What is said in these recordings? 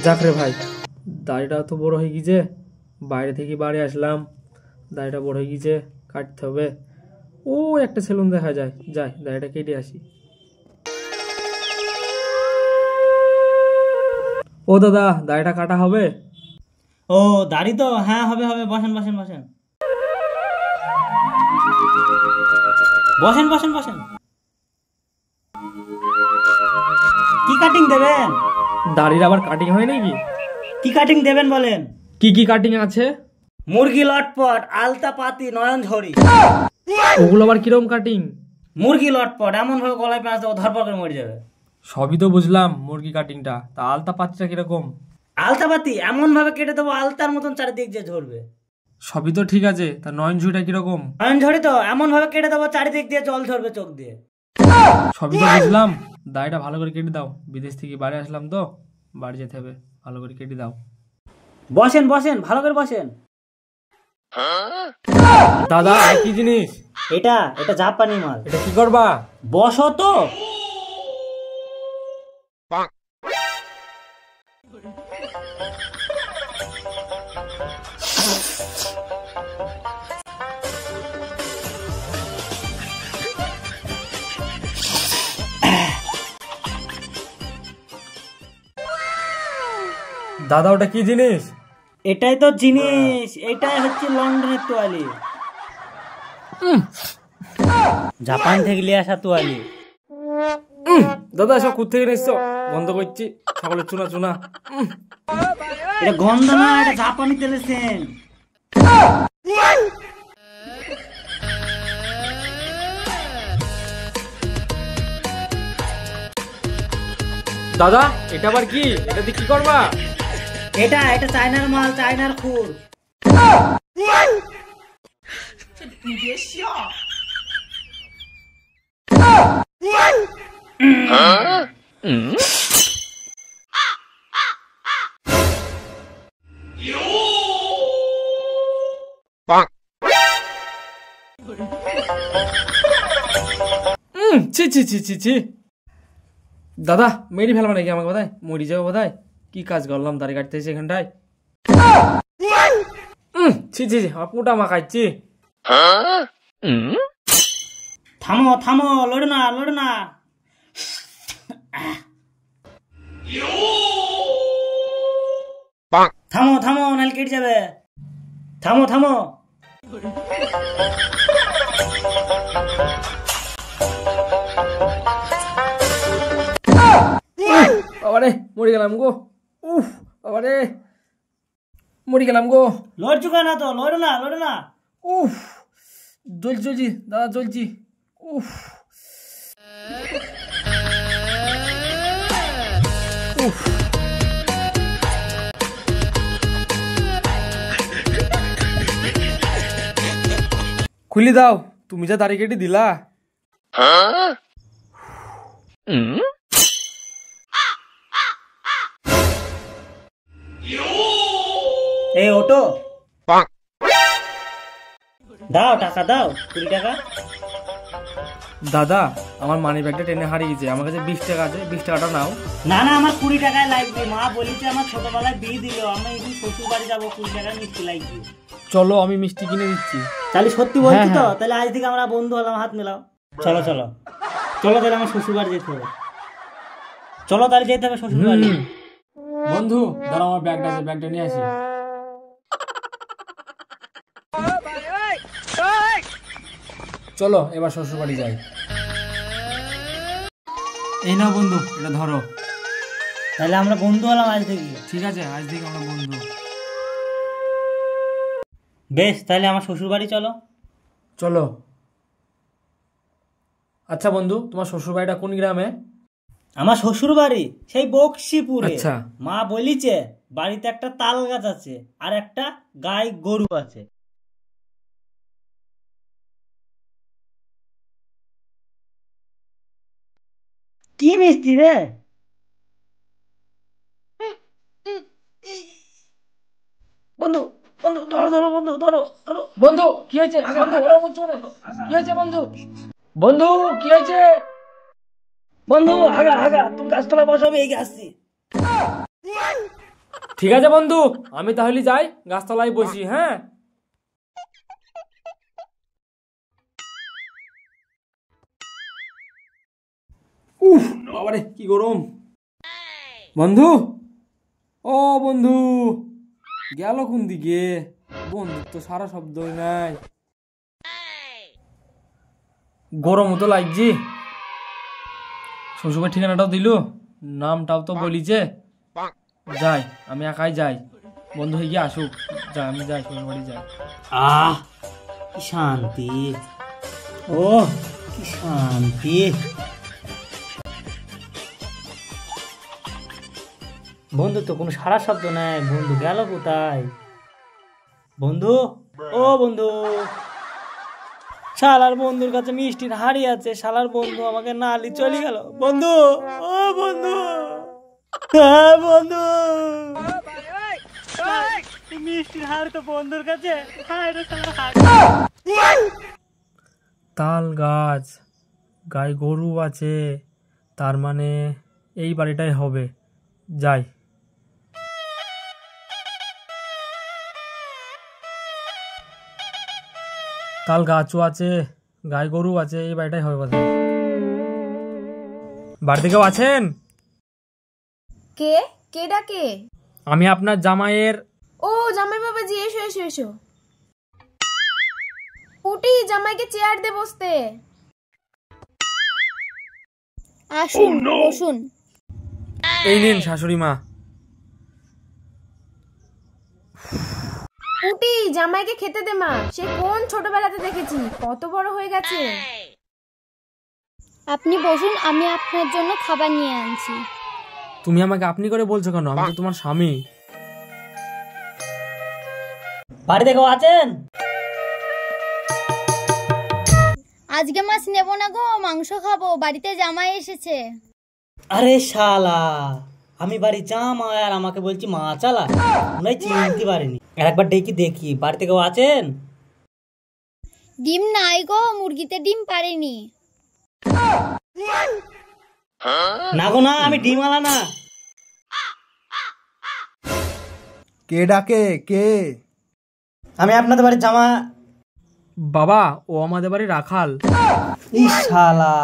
যাক রে ভাই, দাড়িটা তো বড় হয়ে গিয়েছে। বাইরে থেকে বাড়ি আসলাম, দাড়িটা বড় হয়ে গিয়েছে, কাটতে হবে। ও একটা সেলুন দেখা যায়, যাই দাড়িটা কেটে আসি। ও দাদা, দাড়িটা কাটা হবে? ও দাড়ি তো, হ্যাঁ হবে হবে, বসেন বসেন বসেন বসেন বসেন বসেন। কি কাটিং দেবেন? দাড়ির আবার কাটিং হয় নাকি? কি কাটিং দেবেন বলেন? কি কি কাটিং আছে? মুরগি লটপট, আলতা পাতি, নয়ন ঝরি। ওগুলো আবার কিরকম কাটিং? মুরগি লটপট এমন ভাবে গলায় পেঁচ দেবো ধরপড় করে মরে যাবে। সবই তো বুঝলাম, মুরগি কাটিংটা, তা আলতা পাতিটা কিরকম? আলতা পাতি এমন ভাবে কেটে দেবো আলতার মতন চারিদিক যে ঝরবে। সবই তো ঠিক আছে, তা নয়ন ঝুঁটা কিরকম? নয়ন ঝরি তো এমন ভাবে কেটে দেবো চারিদিক দিয়ে জল ঝরবে চোখ দিয়ে। সবই তো বুঝলাম, দাড়িটা ভালো করে কেটে দাও। বিদেশ থেকে বাড়ি আসলাম তো, বাড়ি যেতে হবে, ভালো করে কেটে দাও। বসেন বসেন, ভালো করে বসেন। দাদা, কি জিনিস এটা? এটা জাপানি মাল। এটা কি করবা? বসো তো। দাদা, ওটা কি জিনিস? এটাই তো জিনিস, এটাই হচ্ছে লন্ডনের তোয়ালি, জাপান থেকে নিয়ে আসা তোয়ালি। দাদা, সব কোথা থেকে নিচ্ছ? বন্ধ করছি, সকলের চুনা চুনা। এটা গন্ধ না, এটা জাপানি তেলের সেন্ট। দাদা, এটা আবার কি? এটা দিয়ে কি করবা? এটা এটা চায়নার মাল, চায়নার খুর। ছি ছি ছি ছি ছি। দাদা, মেরি ফেলবা নাকি আমাকে? বোধহয় মরি যাবো বোধহয়। কি কাজ করলাম দাড়ি কাটতে এসে এখানটায়? ছি ছি ছি, আমার পুটা মাখাচ্ছি। থামো থামো, লড়ো না লড়ো না। থামো থামো, নাহলে কেটে যাবে। থামো থামো। বাবারে, মরে গেলাম গো। উফ, বাবারে, মরে গেলাম গো। লড়ছো কেন তো? লড়ো না লড়ো না। উফ, জ্বলছি দাদা, জ্বলছি। উফ উফ। খুলি দাও, তুমি যা দাড়ি কেটে দিলা। এই ওটো, দাও টাকা দাও, 20 টাকা। দাদা, আমার মানি ব্যাগটা টেনে হারিয়ে গেছে, আমার কাছে 20 টাকা আছে, 20 টাকাটা নাও। না না, আমার 20 টাকায় লাগবে। মা বলিছে আমার ছোটবেলায় বিয়ে দিল, আমি এখন শ্বশুর বাড়ি যাবো, 20 টাকা মিষ্টি লাগবে। চলো, আমি মিষ্টি কিনে দিচ্ছি। তাহলে সত্যি বলছি তো? হ্যাঁ। তাহলে আজ থেকে আমরা বন্ধু হলাম, হাত মেলাও। চলো চলো চলো, তাহলে আমার শ্বশুর বাড়ি যেতে হবে। চলো তাহলে যেতে হবে শ্বশুর বাড়ি। বন্ধু, দাঁড়াও, আমার ব্যাগটা আছে, ব্যাগটা নিয়ে আসি। চলো এবার শ্বশুর বাড়ি যাই। এই নাও বন্ধু, এটা ধরো। তাহলে আমরা বন্ধু হলাম আজ থেকে। ঠিক আছে, আজ থেকে আমরা বন্ধু। বেশ, তাহলে আমার শ্বশুর বাড়ি চলো। চলো। আচ্ছা বন্ধু, তোমার শ্বশুর বাড়িটা কোন গ্রামে? আমার শ্বশুর বাড়ি সেই বক্সিপুরে। আচ্ছা। মা বলিছে বাড়িতে একটা তাল গাছ আছে আর একটা গাই গরু আছে। কি মিষ্টি রে? বন্ধু বন্ধু, ধরো ধরো বন্ধু, ধরো ধরো। বন্ধু, কি হয়েছে? বন্ধু, ওরা বলছো না। কি হয়েছে বন্ধু? বন্ধু, কি হয়েছে? বন্ধু হাগা হাগা, তুমি গাছতলা বসাবে, এই আসছি। ঠিক আছে বন্ধু, আমি তাহলে যাই, গাছতলায় বসি। হ্যাঁ, উফ বাবারে কি গরম। বন্ধু, ও বন্ধু, গেল কোন দিকে? বন্ধুর তো সারা শব্দই নাই। গরমও তো লাগছে। শ্বশুরের ঠিকানাটাও দিল, নামটাও তো বলিছে। যাই, আমি একাই যাই। বন্ধু হয়ে গিয়ে আসুক। যাই, আমি যাই, শ্বশুর বাড়ি যাই। আহ কি শান্তি, ও কি শান্তি। বন্ধু তো কোনো সারা শব্দ নাই, বন্ধু গেল কোথায়? বন্ধু, ও বন্ধু। শালার বন্ধুর কাছে মিষ্টির হাড়ি আছে, শালার বন্ধু আমাকে নালি চলে গেল। বন্ধু, ও বন্ধু, হ্যাঁ বন্ধু, মিষ্টির হাড়ি তো বন্ধুর কাছে। তাল গাছ, গায়ে গরু আছে, তার মানে এই বাড়িটাই হবে। যাই। তাল গাছও আছে, গায়ে গরু আছে, এই বাড়িটাই হবে কথা। বাড়িতে কেউ আছেন? কে কে ডাকে? আমি আপনার জামাইয়ের। ও জামাই বাবাজি, এসো এসো এসো। পুটি, জামাইকে চেয়ার দে বসতে। আসুন বসুন। এই নিন শাশুড়ি মা। পুটি, জামাইকে খেতে দে মা। সে কোন ছোটবেলাতে দেখেছি, কত বড় হয়ে গেছে। আপনি বসুন, আমি আপনার জন্য খাবার নিয়ে আনছি। তুমি আমাকে আপনি করে বলছো কেন? আমি তো তোমার স্বামী। বাড়িতে কেউ আছেন? আজকে মাছ নেব না গো, মাংস খাবো, বাড়িতে জামাই এসেছে। আরে শালা, আমি বাড়ি জামাই আর আমাকে বলছি মা চালা, মনে চিনতে পারিনি। একবার ডেকে দেখি, বাড়িতে কেউ আছেন? ডিম নাই গো, মুরগিতে ডিম পারেনি। না গো না, আমি ডিমওয়ালা না। কে ডাকে? কে? আমি আপনাদের বাড়ির জামা। বাবা, ও আমাদের বাড়ি রাখাল। এই শালা,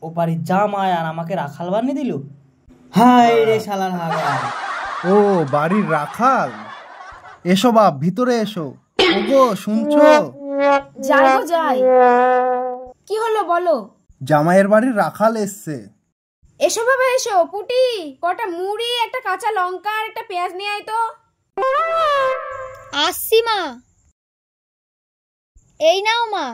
ও বাড়ির জামাই আর আমাকে রাখাল বানিয়ে দিল। হাই রে শালার হাগা। ও বাড়ির রাখাল। এসো বাপ, ভিতরে এসো। ওগো শুনছো? যাই গো যাই। কি হলো বলো? জামাইয়ের বাড়ির রাখাল এসছে। এসো বাবা এসো। পুটি, কটা মুড়ি, একটা কাঁচা লঙ্কা আর একটা পেঁয়াজ নিয়ে আয় তো। আসছি মা। এই নাও মা।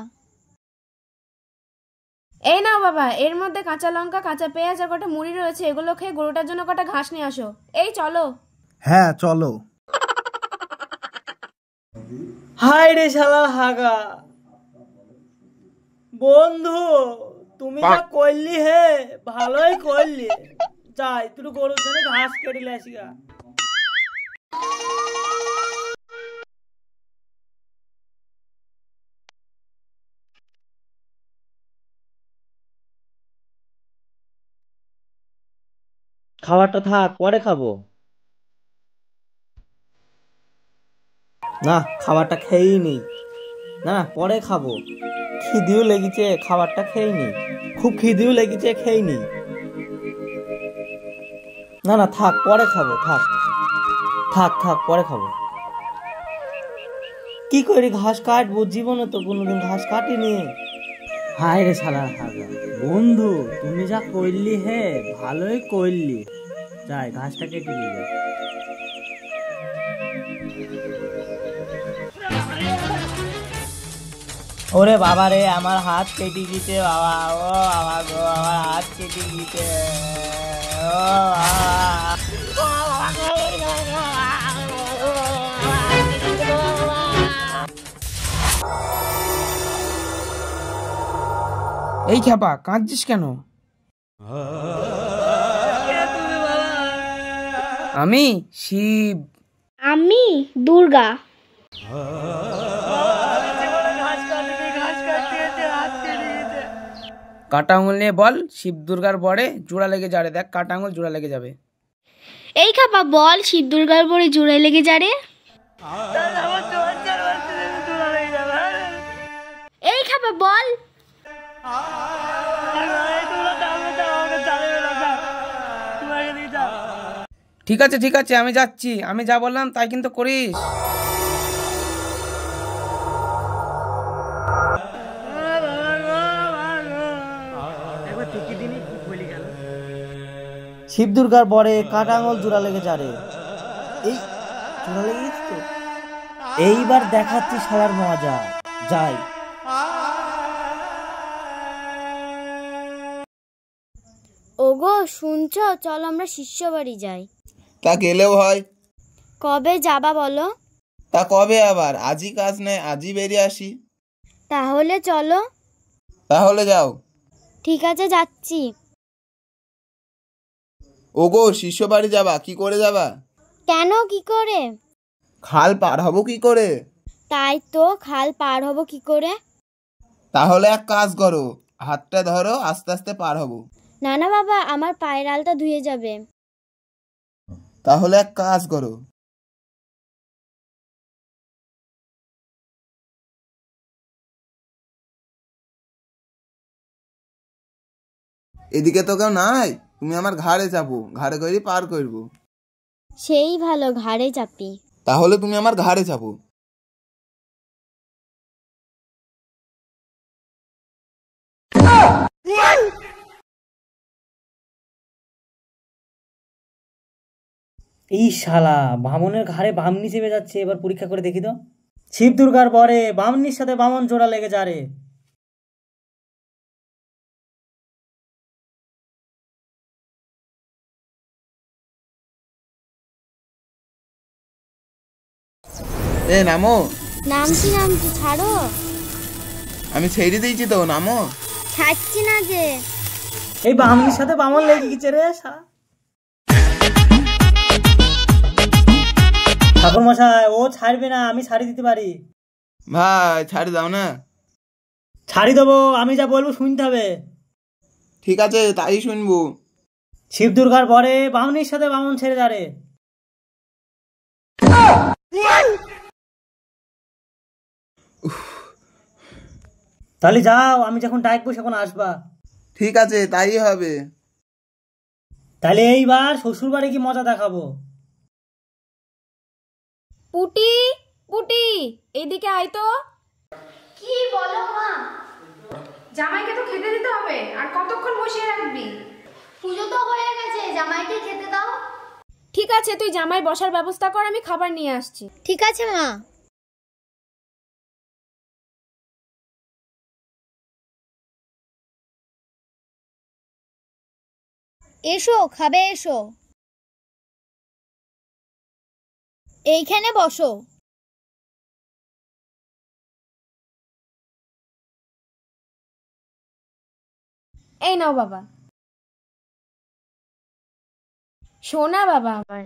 এই নাও বাবা, এর মধ্যে কাঁচা লঙ্কা, কাঁচা পেঁয়াজ আর কটা মুড়ি রয়েছে। এগুলো খেয়ে গরুটার জন্য কটা ঘাস নিয়ে আসো। এই চলো। হ্যাঁ চলো। হাই রে শালার হাগা। বন্ধু, তুমি যা করলি হে, ভালোই করলি। যাই, তুই গরুর জন্য ঘাস কেটে আসি গা। খাবারটা থাক, পরে খাবো। না, খাবারটা খেয়েই নেই। না পরে খাবো। খিদেও লেগেছে, খাবারটা খেয়ে নেই। খুব খিদেও লেগেছে, খেয়ে নেই। না না থাক, পরে খাবো। থাক থাক থাক, পরে খাবো। কি করি, ঘাস কাটবো, জীবনে তো কোনোদিন ঘাস কাটিনি। হায় রে শালা হাগা। বন্ধু, তুমি যা করলি হে, ভালোই করলি। যাই, ঘাসটা কেটে নিয়ে যা। ওরে বাবা রে, আমার হাত কেটে গিয়েছে বাবা। ও বাবা গো, আমার হাত কেটে গিয়েছে। ও এই খ্যাপা, কাঁদছিস কেন? আমি শিব। আমি দুর্গা। কাটা আঙুল নিয়ে বল, শিব দুর্গার বরে জোড়া লেগে যাবে। দেখ, কাটা আঙুল জোড়া লেগে যাবে। এই খাপা বল, শিব দুর্গার পরে জোড়ায় লেগে যা রে। এই খাপা বল। ঠিক আছে ঠিক আছে, আমি যাচ্ছি, আমি যা বললাম তাই কিন্তু করিস। শিব দুর্গার বরে কাটা আঙুল জোড়া লেগে যা রে। এই জোড়া লেগে গেছে তো, এইবার দেখাচ্ছি শালার মজা। যাই। ওগো শুনছো, চল আমরা শিষ্য বাড়ি যাই। তা গেলেও হয়। কবে যাবা বলো? তা কবে আবার? আজই কাজ নেই, আজই বেরিয়ে আসি। তাহলে চলো। তাহলে যাও। ঠিক আছে, যাচ্ছি। ওগো শিষ্য বাড়ি যাবা, কি করে যাবা? কেন, কি করে? খাল পার হবো কি করে? তাই তো, খাল পার হব কি করে? তাহলে এক কাজ করো, হাতটা ধরো, আস্তে আস্তে পার হবো। না না বাবা, আমার পায়ের আলটা ধুয়ে যাবে। তাহলে এক কাজ করো, এদিকে তো কেউ নাই, তুমি আমার ঘাড়ে চাপো, ঘাড়ে করে পার করবো। সেই ভালো, ঘাড়ে চাপি। তাহলে তুমি আমার ঘাড়ে চাপো। এই শালা বামনের ঘাড়ে বামনি চেপে যাচ্ছে, এবার পরীক্ষা করে দেখি তো। শিব দুর্গার বরে বামনির সাথে বামন জোড়া লেগে যা রে। নামো। নামছি নামছি, ছাড়ো। আমি ছেড়ে দিয়েছি তো, নামো। ছাড়ছি না যে। এই বামনির সাথে বামন লেগে গেছে রে শালা। ঠাকুর মশাই, ও ছাড়বে না, আমি ছাড়ি দিতে পারি। ভাই ছাড়ে দাও না। ছাড়ি দেবো, আমি যা বলবো শুনতে হবে। ঠিক আছে, তাই শুনবো। শিব দুর্গার পরে বামনির সাথে বামন ছেড়ে যা রে। তাহলে যাও, আমি যখন ডাকবো সেখন আসবা। ঠিক আছে, তাই হবে। তাহলে এইবার শ্বশুর বাড়ি কি মজা দেখাবো। পুটি, পুটি, এদিকে আয় তো। কি বলো মা? জামাইকে তো খেতে দিতে হবে, আর কতক্ষণ বসিয়ে রাখবি? পুজো তো হয়ে গেছে, জামাইকে খেতে দাও। ঠিক আছে, তুই জামাই বসার ব্যবস্থা কর, আমি খাবার নিয়ে আসছি। ঠিক আছে মা। এসো, খাবে এসো। এইখানে বসো। এই নাও বাবা। শোনা বাবা আমার।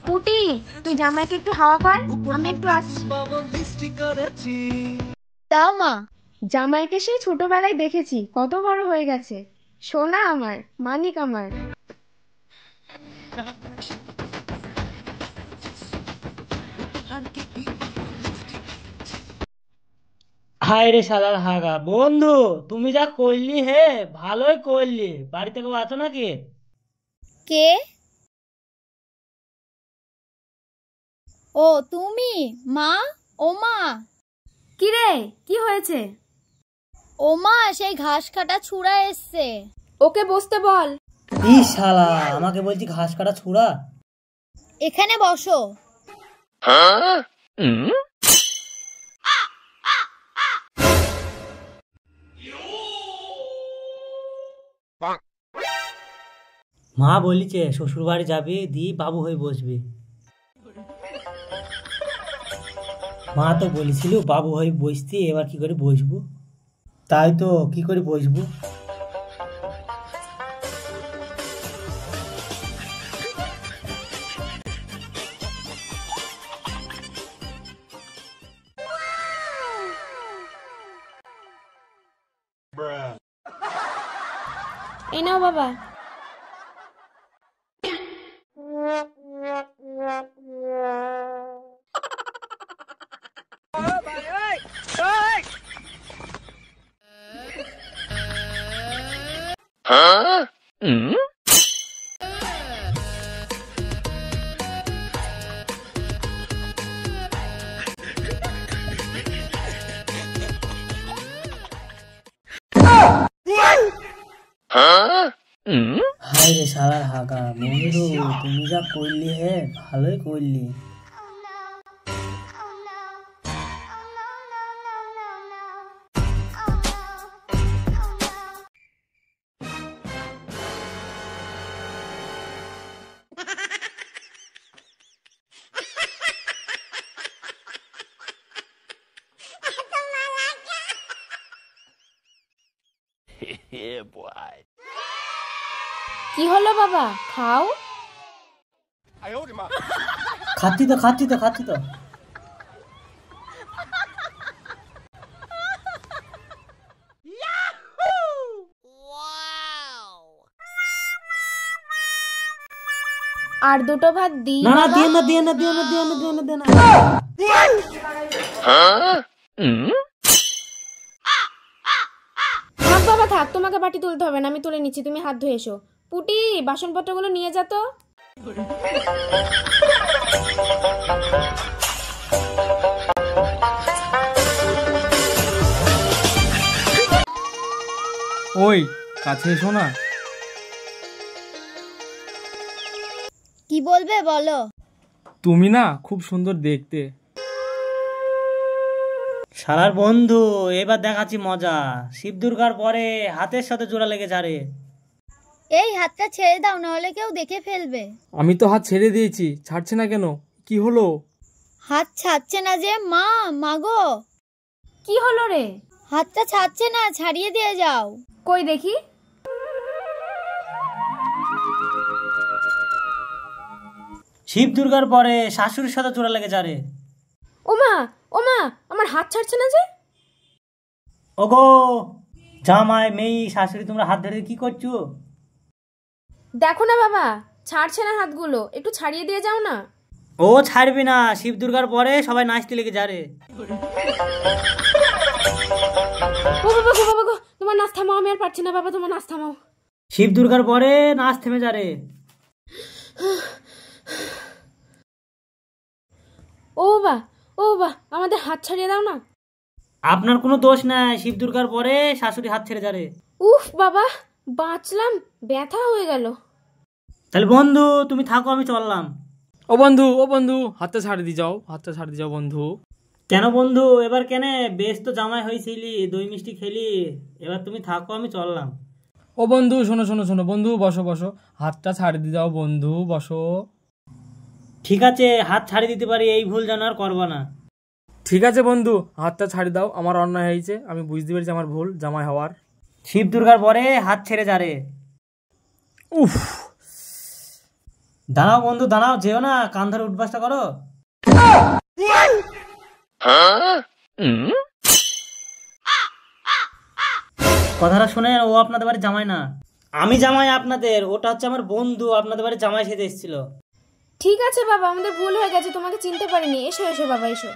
পুটি, তুই জামাইকে একটু হাওয়া কর, আমি একটু আসছি। দাও মা। জামাইকে সেই ছোটবেলায় দেখেছি, কত বড় হয়ে গেছে। সোনা আমার, মানিক আমার। হায় রে শালার হাগা, বন্ধু তুমি যা করলি হে, ভালোই করলি। বাড়িতে কেউ আছো নাকি? কে? ও তুমি? মা? ও মা। কি রে, কি হয়েছে? ও মা, সেই ঘাস কাটা ছুঁড়া এসছে। ওকে বসতে বল। ই শালা, আমাকে বলছি ঘাস কাটা ছুঁড়া। এখানে বসো। মা বলিছে শ্বশুর বাড়ি যাবি, দি বাবু হয়ে বসবি। মা তো বলেছিল বাবু হয়ে বসতে, এবার কি করে বসবো? তাই তো, কি করে বসবো? এই নাও বাবা। হায় রে শালার হাগা, বন্ধু তুমি যা করলি হে, ভালোই করলি। কি হলো বাবা, খাও। খাচ্ছি তো খাচ্ছি তো খাচ্ছি তো। আর দুটো ভাত দিই না না, বাবা? দিয়ে না দিয়ে না দিয়ে না দিয়ে না দিয়ে না দিয়ে না। থাক বাবা থাক, তোমাকে বাটি তুলতে হবে না, আমি তুলে নিচ্ছি, তুমি হাত ধুয়ে এসো। পুটি, বাসনপত্রগুলো নিয়ে যা তো। ওই কাছে এসো না। কি বলবে বলো। তুমি না খুব সুন্দর দেখতে। শালার বন্ধু, এবার দেখাচ্ছি মজা। শিব দুর্গার পরে হাতের সাথে জোড়া লেগে যারে। এই হাতটা ছেড়ে দাও, নাহলে কেউ দেখে ফেলবে। আমি তো হাত ছেড়ে দিয়েছি, ছাড়ছে না কেন? কি হলো? হাত ছাড়ছে না যে, মা মাগো। কি হলো রে? হাতটা ছাড়ছে না, ছাড়িয়ে দিয়ে যাও। কই দেখি। শিব দুর্গার পরে শাশুড়ির সাথে জোড়া লেগে যারে। ওমা ওমা, আমার হাত ছাড়ছে না যে। ওগো জামাই মেয়ে শাশুড়ি, তোমরা হাত ধরে কি করছো? দেখো না বাবা, ছাড়ছে না হাতগুলো, একটু ছাড়িয়ে দিয়ে যাও না। ও ছাড়বি না, শিব দুর্গার পরে সবাই নাচতে লেগে যারে। ও বাবা গো, বাবা গো, তোমার নাচ থামাও, আমি আর পারছি না বাবা, তোমার নাচ থামাও। শিব দুর্গার পরে নাচ থেমে যারে। ও বাবা ও বাবা, আমাদের হাত ছাড়িয়ে দাও না। আপনার কোনো দোষ নাই, শিব দুর্গার পরে শাশুড়ি হাত ছেড়ে যারে। উফ বাবা, বাঁচলাম, ব্যথা হয়ে গেল। তাহলে বন্ধু তুমি থাকো, আমি চললাম। ও বন্ধু, ও বন্ধু, হাতটা ছাড়ে দিয়ে যাও, হাতটা ছাড়ে দিয়ে যাও বন্ধু। কেন বন্ধু, এবার কেনে? বেশ তো জামাই হয়েছিলি, দই মিষ্টি খেলি, এবার তুমি থাকো, আমি চললাম। ও বন্ধু, শোনো শোনো শোনো বন্ধু, বসো বসো, হাতটা ছাড়ে দিয়ে যাও বন্ধু, বসো। ঠিক আছে, হাত ছাড়িয়ে দিতে পারি, এই ভুল যেন আর করবা না। ঠিক আছে বন্ধু, হাতটা ছাড়ে দাও, আমার অন্যায় হয়েছে, আমি বুঝতে পেরেছি আমার ভুল জামাই হওয়ার। শিব দুর্গার পরে হাত ছেড়ে যারে। উফ, দাঁড়াও বন্ধু দাঁড়াও, যেও না, কান ধরে উঠবাসটা করো। কথাটা শুনে, ও আপনাদের বাড়ি জামাই না, আমি জামাই আপনাদের। ওটা হচ্ছে আমার বন্ধু, আপনাদের বাড়ি জামাই সেজে এসেছিল। ঠিক আছে বাবা, আমাদের ভুল হয়ে গেছে, তোমাকে চিনতে পারিনি। এসো এসো বাবা, এসো।